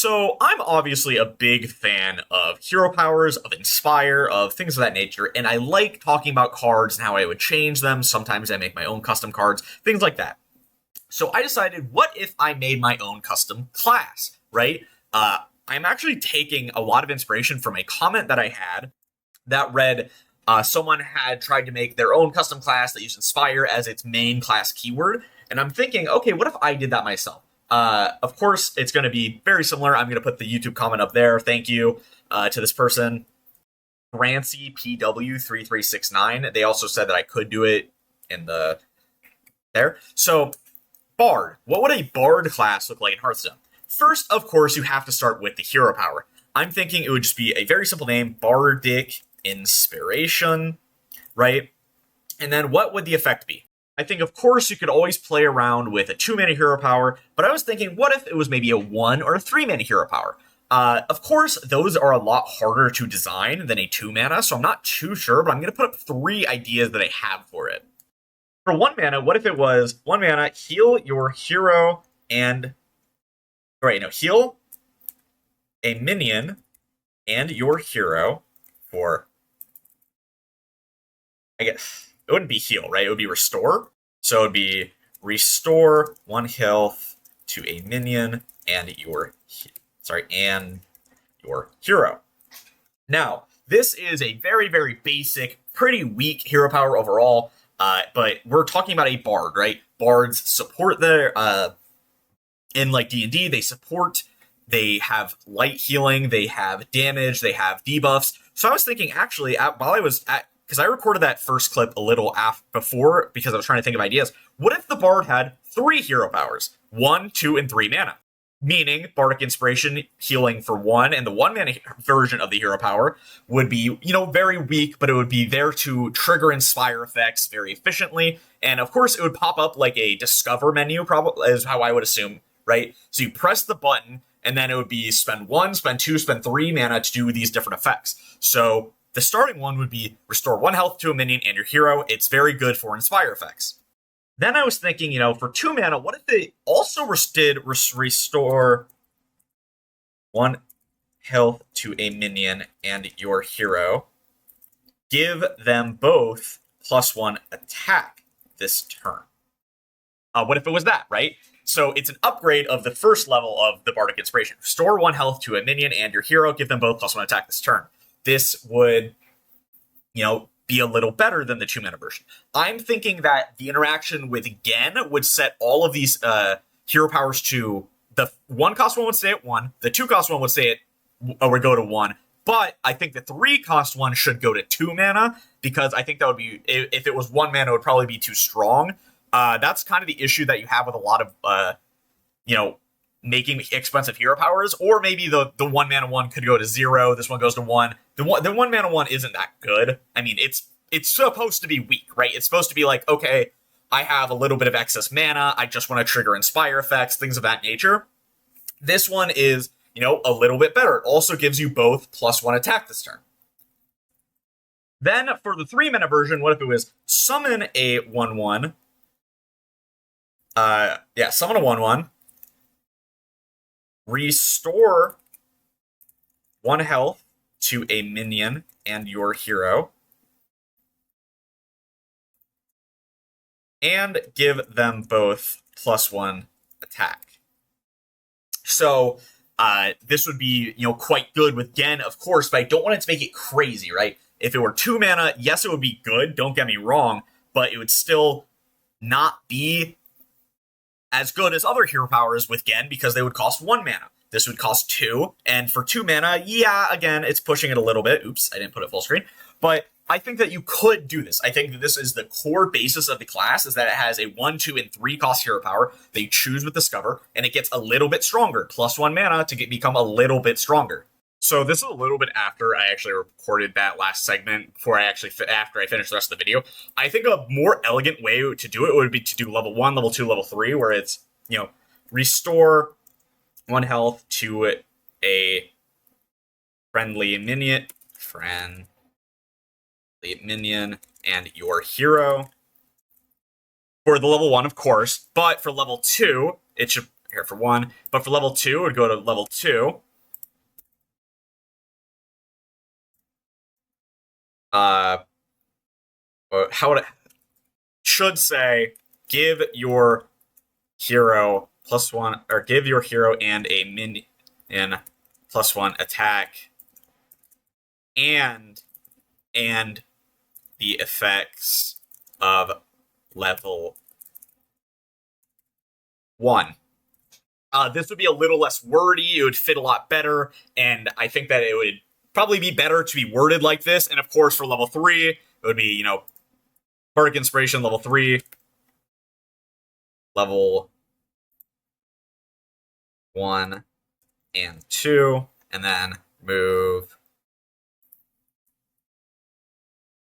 So I'm obviously a big fan of hero powers, of inspire, of things of that nature, and I like talking about cards and how I would change them. Sometimes I make my own custom cards, things like that. So I decided, what if I made my own custom class, right? I'm actually taking a lot of inspiration from a comment that I had that read, someone had tried to make their own custom class that used Inspire as its main class keyword. And I'm thinking, okay, what if I did that myself? Of course, it's going to be very similar. I'm going to put the YouTube comment up there. Thank you to this person, Grancy PW3369. They also said that I could do it in the there. So, Bard. What would a Bard class look like in Hearthstone? First, of course, you have to start with the hero power. I'm thinking it would just be a very simple name, Bardic Inspiration, right? And then what would the effect be? I think, of course, you could always play around with a 2-mana hero power, but I was thinking, what if it was maybe a 1 or a 3-mana hero power? Of course, those are a lot harder to design than a 2-mana, so I'm not too sure, but I'm going to put up 3 ideas that I have for it. For 1 mana, what if it was 1 mana, heal your hero and... heal a minion and your hero for... I guess it wouldn't be heal, right? It would be restore. So it would be restore 1 health to a minion and your hero. Now, this is a very, very basic, pretty weak hero power overall, but we're talking about a bard, right? Bards support their in like D&D, they have light healing, they have damage, they have debuffs. So I was thinking, actually, while I was at, because I recorded that first clip a little before, because I was trying to think of ideas. What if the Bard had 3 hero powers? 1, 2, and 3 mana. Meaning, Bardic Inspiration healing for 1, and the 1 mana version of the hero power would be, very weak, but it would be there to trigger Inspire effects very efficiently. And of course, it would pop up like a Discover menu, probably, is how I would assume, right? So you press the button, and then it would be spend 1, spend 2, spend 3 mana to do these different effects. So the starting one would be restore 1 health to a minion and your hero. It's very good for Inspire effects. Then I was thinking, for 2 mana, what if they also did restore 1 health to a minion and your hero? Give them both +1 attack this turn. What if it was that, right? So it's an upgrade of the first level of the Bardic Inspiration. Restore 1 health to a minion and your hero. Give them both +1 attack this turn. This would, be a little better than the 2-mana version. I'm thinking that the interaction with Gen would set all of these hero powers to the 1-cost one would stay at 1, the 2-cost one would stay at would go to 1, but I think the 3-cost one should go to 2 mana, because I think that would be, if it was 1 mana, it would probably be too strong. That's kind of the issue that you have with a lot of, making expensive hero powers, or maybe the 1 mana one could go to 0, this one goes to 1. The 1 mana one isn't that good. I mean, it's supposed to be weak, right? It's supposed to be like, okay, I have a little bit of excess mana, I just want to trigger Inspire effects, things of that nature. This one is, a little bit better. It also gives you both +1 attack this turn. Then for the 3 mana version, what if it was summon a 1/1? Summon a 1/1. Restore 1 health to a minion and your hero. And give them both +1 attack. So, this would be, quite good with Gen, of course, but I don't want it to make it crazy, right? If it were 2 mana, yes, it would be good, don't get me wrong, but it would still not be as good as other hero powers with Gen, because they would cost 1 mana. This would cost 2, and for 2 mana, yeah, again, it's pushing it a little bit. Oops, I didn't put it full screen. But I think that you could do this. I think that this is the core basis of the class, is that it has a 1, 2, and 3 cost hero power that you choose with Discover, and it gets a little bit stronger, +1 mana to become a little bit stronger. So this is a little bit after I actually recorded that last segment, after I finished the rest of the video. I think a more elegant way to do it would be to do level 1, level 2, level 3, where it's, restore 1 health to a friendly minion, and your hero. For the level 1, of course, but for level 2, it should, here for 1. But for level 2, it would go to level 2. How would it should say give your hero +1, or give your hero and a minion +1 attack and the effects of level 1. This would be a little less wordy. It would fit a lot better, and I think that it would probably be better to be worded like this. And of course, for level 3, it would be, Bardic Inspiration level 3, level 1 and 2, and then move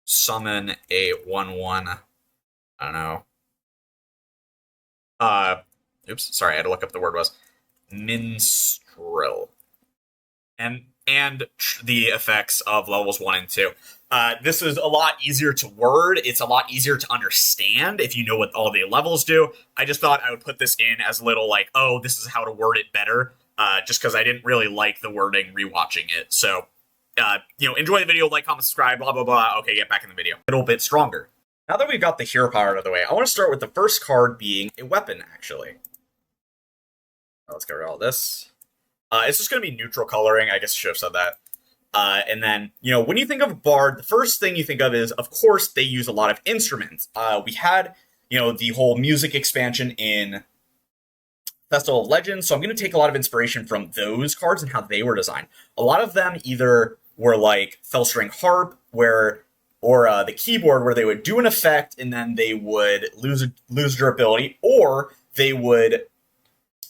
summon a 1/1. I don't know. Oops, sorry, I had to look up the word was minstrel. And the effects of levels 1 and 2. This is a lot easier to word. It's a lot easier to understand if you know what all the levels do. I just thought I would put this in as a little like, oh, this is how to word it better, just because I didn't really like the wording rewatching it. So, enjoy the video, like, comment, subscribe, blah, blah, blah. Okay, get back in the video. A little bit stronger. Now that we've got the hero power out of the way, I want to start with the first card being a weapon, actually. Let's get rid of all this. It's just going to be neutral coloring. I guess I should have said that. And then, when you think of BARD, the first thing you think of is, of course, they use a lot of instruments. We had, the whole music expansion in Festival of Legends, so I'm going to take a lot of inspiration from those cards and how they were designed. A lot of them either were like Fellstring Harp, or the keyboard, where they would do an effect and then they would lose durability, or they would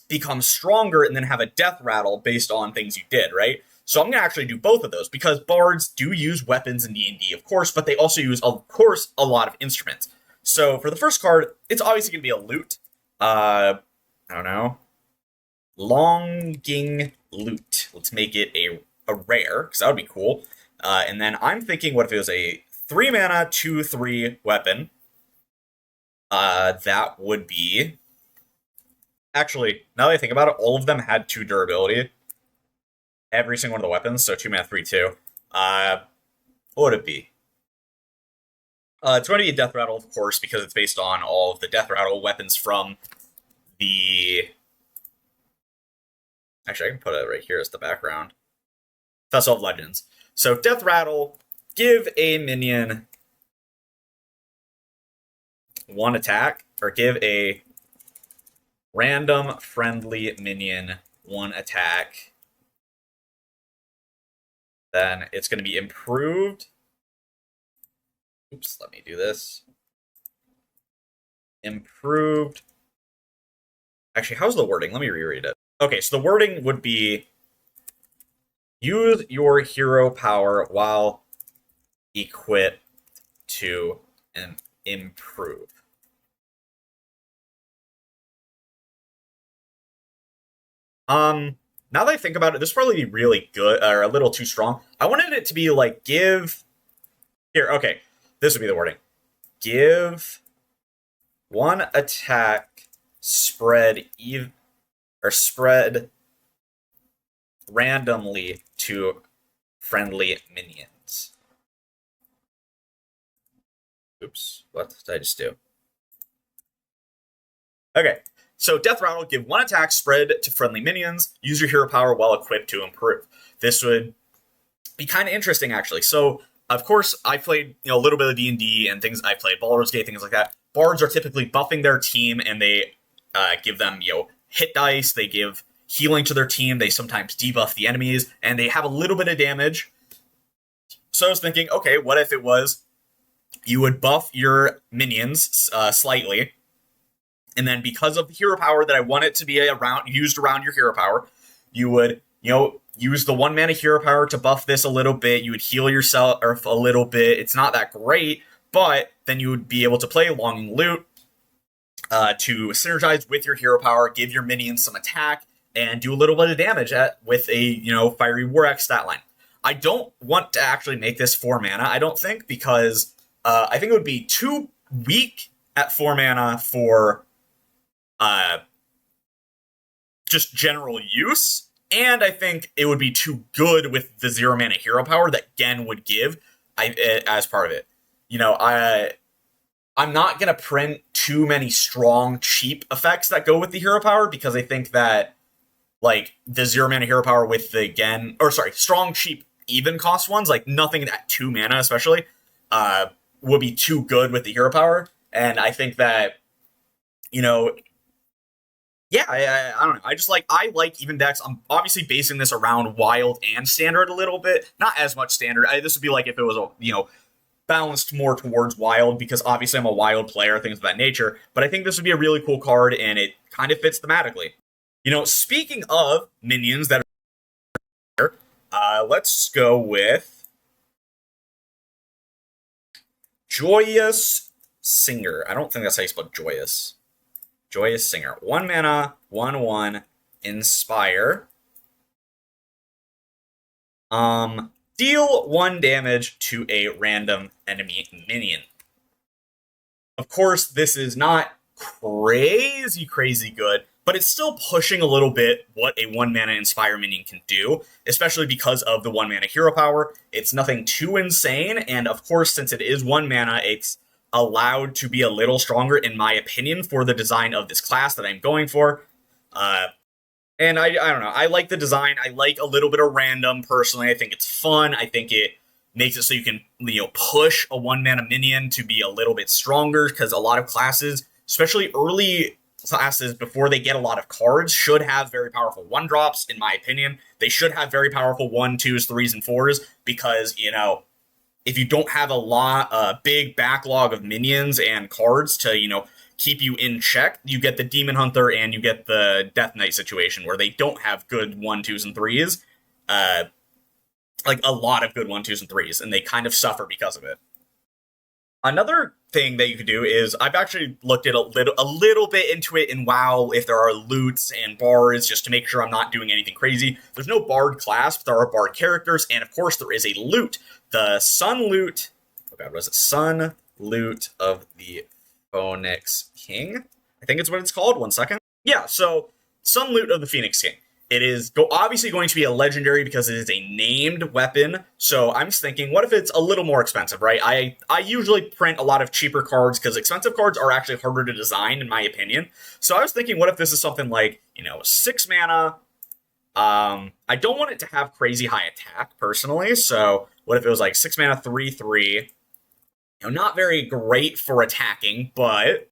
become stronger and then have a death rattle based on things you did, right? So I'm going to actually do both of those, because bards do use weapons in D&D, of course, but they also use, of course, a lot of instruments. So for the first card, it's obviously going to be a lute. I don't know. Longing Lute. Let's make it a rare, because that would be cool. And then I'm thinking, what if it was a 3 mana, 2/3 weapon? That would be... Actually, now that I think about it, all of them had 2 durability. Every single one of the weapons, so 2 mana, 3/2. What would it be? It's going to be a Death Rattle, of course, because it's based on all of the Death Rattle weapons from the... Actually, I can put it right here as the background. Festival of Legends. So, Death Rattle, give a minion 1 attack, or give a random friendly minion 1 attack. Then it's going to be improved. Oops, let me do this. Improved. Actually, how's the wording? Let me reread it. Okay, so the wording would be, use your hero power while equipped to improve. Now that I think about it, this would probably be really good, or a little too strong. I wanted it to be like, give... Here, okay. This would be the wording. Give 1 attack, spread randomly to friendly minions. Oops, what did I just do? Okay. So Death Rattle, give 1 attack spread to friendly minions, use your hero power while equipped to improve. This would be kind of interesting, actually. So, of course, I played a little bit of D&D and things. I played Baldur's Gate, things like that. Bards are typically buffing their team, and they give them hit dice. They give healing to their team. They sometimes debuff the enemies, and they have a little bit of damage. So I was thinking, okay, what if it was you would buff your minions slightly, and then because of the hero power that I want it to be used around your hero power, you would, use the 1 mana hero power to buff this a little bit. You would heal yourself a little bit. It's not that great, but then you would be able to play Longing Lute to synergize with your hero power, give your minions some attack, and do a little bit of damage with a, Fiery War Axe stat line. I don't want to actually make this 4 mana, I don't think, because I think it would be too weak at 4 mana for just general use. And I think it would be too good with the 0 mana hero power that Gen would give as part of it. I'm not going to print too many strong, cheap effects that go with the hero power, because I think that, like, the 0 mana hero power with the Gen, or sorry, strong, cheap, even cost ones, like nothing at 2 mana especially, would be too good with the hero power. And I think that, yeah, I don't know. I like even decks. I'm obviously basing this around wild and standard a little bit. Not as much standard. This would be like if it was balanced more towards wild, because obviously I'm a wild player, things of that nature. But I think this would be a really cool card, and it kind of fits thematically. Speaking of minions that are here, let's go with Joyous Singer. I don't think that's how you spell Joyous. Joyous Singer. 1 mana, 1/1, Inspire. Deal 1 damage to a random enemy minion. Of course, this is not crazy good, but it's still pushing a little bit what a 1 mana Inspire minion can do, especially because of the 1 mana hero power. It's nothing too insane, and of course, since it is 1 mana, it's allowed to be a little stronger, in my opinion, for the design of this class that I'm going for. And I don't know. I like the design. I like a little bit of random, personally. I think it's fun. I think it makes it so you can, push a 1 mana minion to be a little bit stronger, because a lot of classes, especially early classes before they get a lot of cards, should have very powerful 1-drops, in my opinion. They should have very powerful 1, 2s, 3s, and 4s, because, if you don't have a big backlog of minions and cards to, keep you in check, you get the Demon Hunter and you get the Death Knight situation where they don't have good 1, 2s, and 3s. Like a lot of good 1, 2s, and 3s, and they kind of suffer because of it. Another thing that you could do is, I've actually looked at a little bit into it in WoW, if there are loots and bards, just to make sure I'm not doing anything crazy. There's no bard class, but there are bard characters, and of course there is a loot. The Sun Loot, Sun Loot of the Phoenix King? I think it's what it's called. 1 second. Yeah, so Sun Loot of the Phoenix King. It is obviously going to be a legendary because it is a named weapon. So I'm just thinking, what if it's a little more expensive, right? I usually print a lot of cheaper cards because expensive cards are actually harder to design, in my opinion. So I was thinking, what if this is something like, 6 mana? I don't want it to have crazy high attack, personally. So what if it was like 6 mana, 3/3? Not very great for attacking, but...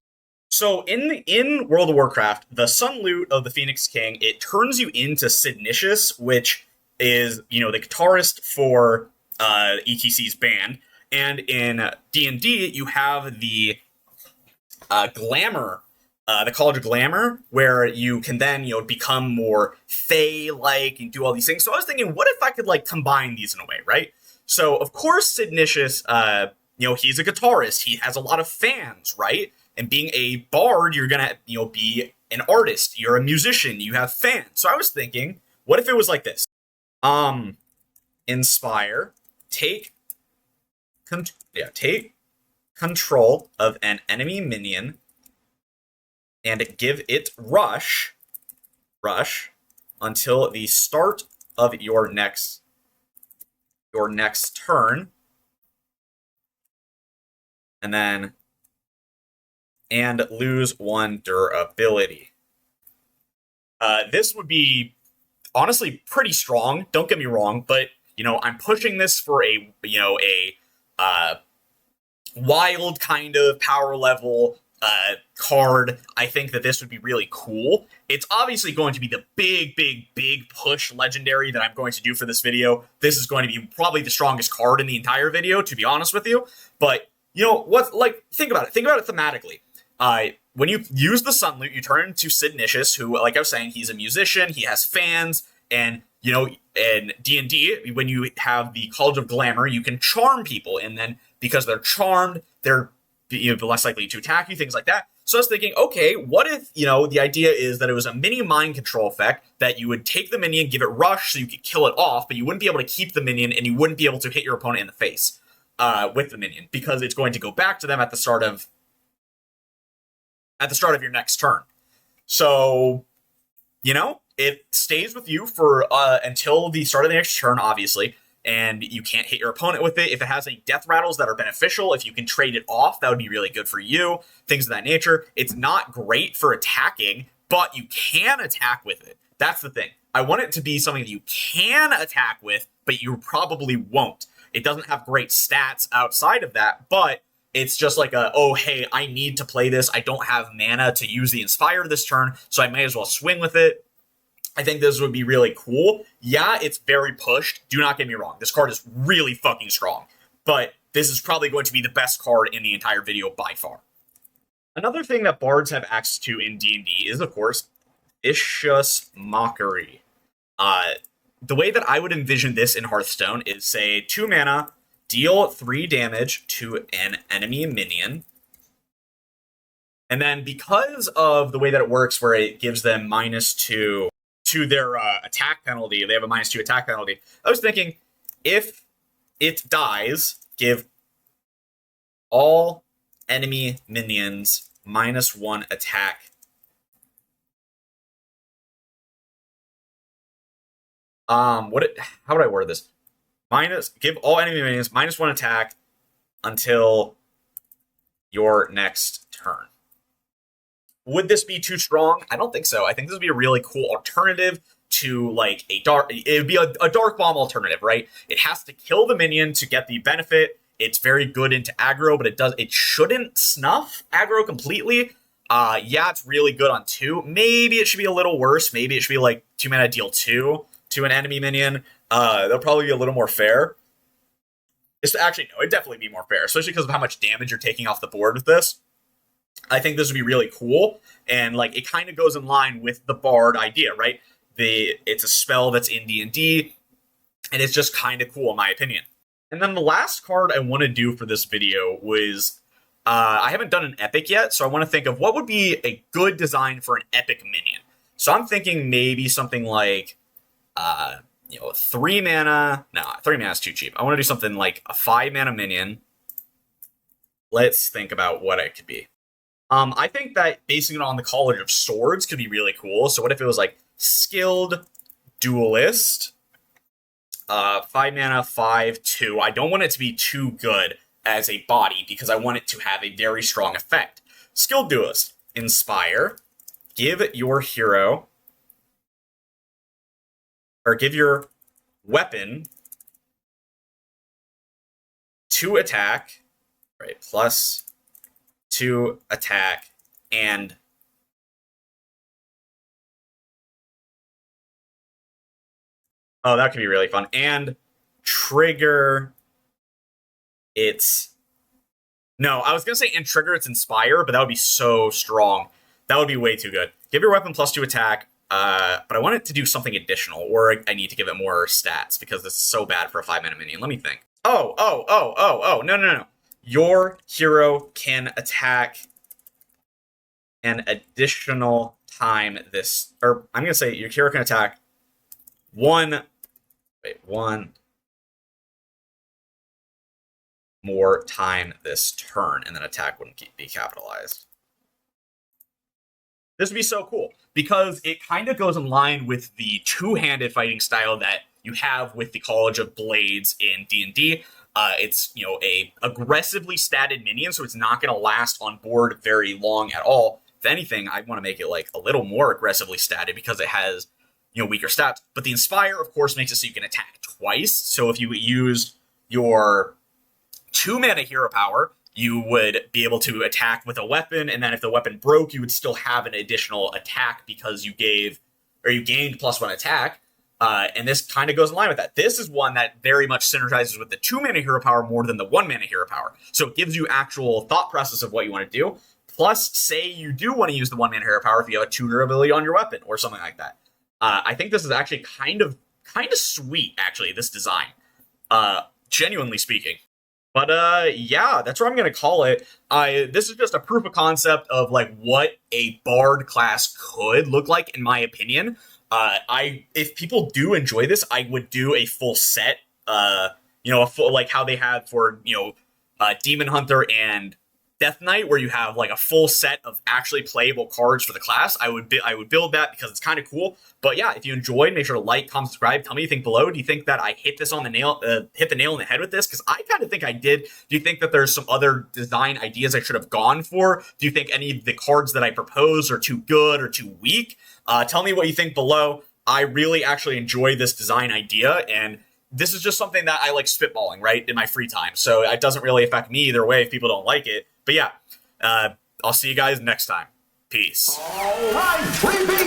So in World of Warcraft, the Sun Loot of the Phoenix King, it turns you into Sidnicious, which is, the guitarist for ETC's band. And in D&D, you have the Glamour, the College of Glamour, where you can then, become more Fae-like and do all these things. So I was thinking, what if I could, combine these in a way, right? So, of course, Sidnicious, he's a guitarist. He has a lot of fans, right? And being a bard, you're going to, be an artist. You're a musician. You have fans. So I was thinking, what if it was like this? Inspire, take control of an enemy minion and give it rush until the start of your next turn. And lose 1 durability. This would be honestly pretty strong. Don't get me wrong, but I'm pushing this for a wild kind of power level card. I think that this would be really cool. It's obviously going to be the big push legendary that I'm going to do for this video. This is going to be probably the strongest card in the entire video, to be honest with you. But think about it. Think about it thematically. When you use the Sun Loot, you turn into Sidnicious, who, like I was saying, he's a musician, he has fans, and, in D&D, when you have the College of Glamour, you can charm people, and then, because they're charmed, they're less likely to attack you, things like that. So I was thinking, okay, what if, the idea is that it was a mini mind control effect, that you would take the minion, give it rush, so you could kill it off, but you wouldn't be able to keep the minion, and you wouldn't be able to hit your opponent in the face with the minion, because it's going to go back to them at the start of your next turn. So, It stays with you for until the start of the next turn, obviously, and you can't hit your opponent with it. If it has any death rattles that are beneficial, if you can trade it off, that would be really good for you. Things of that nature. It's not great for attacking, but you can attack with it. That's the thing. I want it to be something that you can attack with, but you probably won't. It doesn't have great stats outside of that, but it's just like oh, hey, I need to play this. I don't have mana to use the Inspire this turn, so I may as well swing with it. I think this would be really cool. Yeah, it's very pushed. Do not get me wrong. This card is really fucking strong. But this is probably going to be the best card in the entire video by far. Another thing that bards have access to in D&D is, of course, Vicious Mockery. The way that I would envision this in Hearthstone is, say, 2 mana, deal 3 damage to an enemy minion. And then because of the way that it works, where it gives them -2 to their attack penalty, they have a -2 attack penalty. I was thinking, if it dies, give all enemy minions -1 attack. How would I word this? Give all enemy minions -1 attack until your next turn. Would this be too strong? I don't think so. I think this would be a really cool alternative to like it would be a dark bomb alternative, right? It has to kill the minion to get the benefit. It's very good into aggro, but it shouldn't snuff aggro completely. Yeah, it's really good on 2. Maybe it should be a little worse. Maybe it should be like 2 mana deal 2 to an enemy minion. That'll probably be a little more fair. Actually, no, it'd definitely be more fair, especially because of how much damage you're taking off the board with this. I think this would be really cool, and like it kind of goes in line with the Bard idea, right? It's a spell that's in D&D, and it's just kind of cool in my opinion. And then the last card I want to do for this video was, I haven't done an epic yet, so I want to think of what would be a good design for an epic minion. So I'm thinking maybe something like, 3 mana. No, 3 mana is too cheap. I want to do something like a 5 mana minion. Let's think about what it could be. I think that basing it on the College of Swords could be really cool. So what if it was like Skilled Duelist, 5 mana, 5/2. I don't want it to be too good as a body because I want it to have a very strong effect. Skilled Duelist, Inspire, give your hero, or give your weapon 2 attack, right, +2 attack, and that could be really fun. And trigger its... No, I was going to say and trigger its Inspire, but that would be so strong. That would be way too good. Give your weapon +2 attack, but I want it to do something additional, or I need to give it more stats, because this is so bad for a 5 mana minion. Let me think. No. Your hero can attack an additional time this... Or, I'm going to say your hero can attack one more time this turn, and then attack wouldn't be capitalized. This would be so cool, because it kind of goes in line with the two-handed fighting style that you have with the College of Blades in D&D. It's, a aggressively statted minion, so it's not going to last on board very long at all. If anything, I want to make it like a little more aggressively statted because it has, weaker stats. But the Inspire, of course, makes it so you can attack twice. So if you use your 2 mana hero power, you would be able to attack with a weapon, and then if the weapon broke, you would still have an additional attack because you gained +1 attack. And this kind of goes in line with that. This is one that very much synergizes with the 2 mana hero power more than the 1 mana hero power. So it gives you actual thought process of what you want to do. Plus, say you do want to use the 1 mana hero power if you have a tutor ability on your weapon or something like that. I think this is actually kind of sweet, actually, this design. Genuinely speaking. But yeah, that's what I'm going to call it. This is just a proof of concept of like what a Bard class could look like, in my opinion. If people do enjoy this, I would do a full set. A full, like how they have for Demon Hunter and Death Knight, where you have like a full set of actually playable cards for the class, I would build that because it's kind of cool. But yeah, if you enjoyed, make sure to like, comment, subscribe. Tell me what you think below. Do you think that I hit this on the nail, hit the nail on the head with this? Because I kind of think I did. Do you think that there's some other design ideas I should have gone for? Do you think any of the cards that I proposed are too good or too weak? Tell me what you think below. I really actually enjoy this design idea, and this is just something that I like spitballing, right, in my free time. So it doesn't really affect me either way if people don't like it. But yeah, I'll see you guys next time. Peace. All right,